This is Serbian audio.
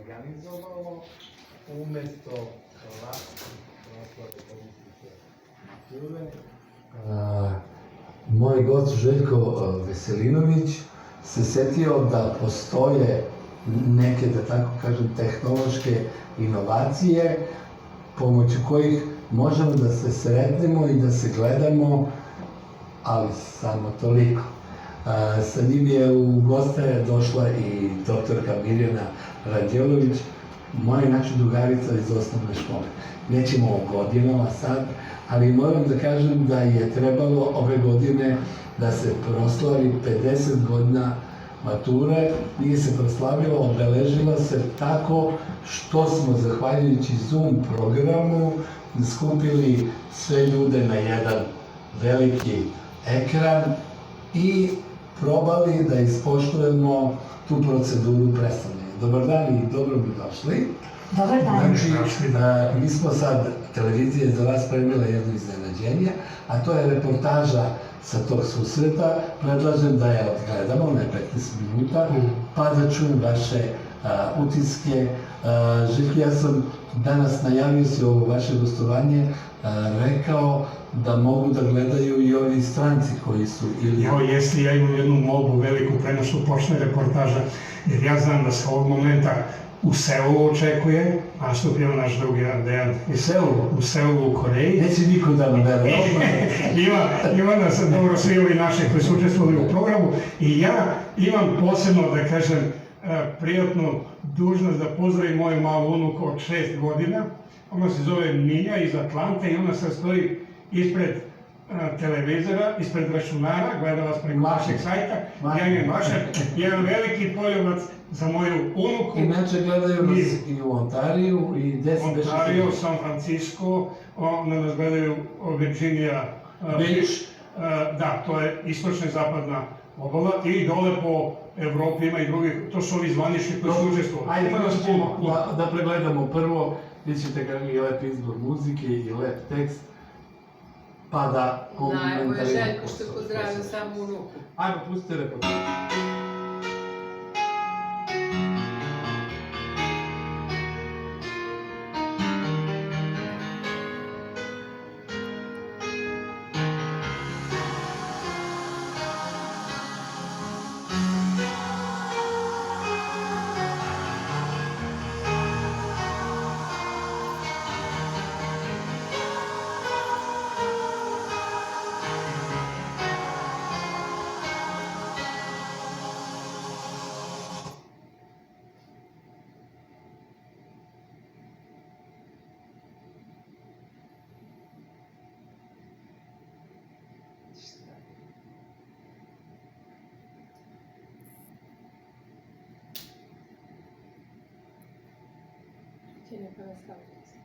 organizovalo umjesto proslave komisijske mature. Moj gost Željko Veselinović se setio da postoje neke, da tako kažem, tehnološke inovacije pomoću kojih možemo da se sretnemo i da se gledamo, ali samo toliko. Sa njim je u goste došla i doktorka Mirjana Ranđelović, moja inače drugarica iz osnovne škole. Nećemo o godinama sad, ali moram da kažem da je trebalo ove godine da se proslavi 50 godina mature. Nije se proslavila, obeležila se tako što smo, zahvaljujući Zoom programu, skupili sve ljude na jedan veliki ekran i probali da ispoštujemo tu proceduru predstavljanja. Dobar dan i dobro mi došli. Dobar dan. Znači, mi smo sad, televizija je za vas spremila jedno iznenađenje, a to je reportaža sa tog susreta. Predlažem da je odgledamo, ona je 15 minuta, pa da čujem vaše utiske. Željko, ja sam danas najavio se ovo vaše gostovanje, rekao da mogu da gledaju i ovi stranci koji su ili... Evo, jesi, ja imam jednu molbu veliku pre nego što počne reportaža, jer ja znam da se ovog momenta u Seulu očekuje, nastupio naš drugi Dejan u Seulu u Koreji. Neće niko da nam veruje. Ima nas dobro svi ovi naši koji su učestvovali u programu i ja imam posebno, da kažem, prijatnu dužnost da pozdravim moju malu unuku od 6 godina. Ona se zove Milja iz Atlante i ona se stoji ispred televizora, ispred računara, gleda vas preko vašeg sajta. Ja imam jedan veliki poljubac za moju unuku. Inače gledaju nas i u Ontariju i gde se beše... Ontario, San Francisco, onda nas gledaju Virginia Beach. Da, to je istočna i zapadna obala i dole po Evropi ima i drugih, to su ovi zvanični koji su učestvovali. Ajde, da pregledamo prvo, vidjet ćete ga i lep izbor muzike i lep tekst, pa da komentarimo. Najbolje Željko što pozdravio samo unuku. Ajmo, pustite reportaž. Ti ne pa nastaviti.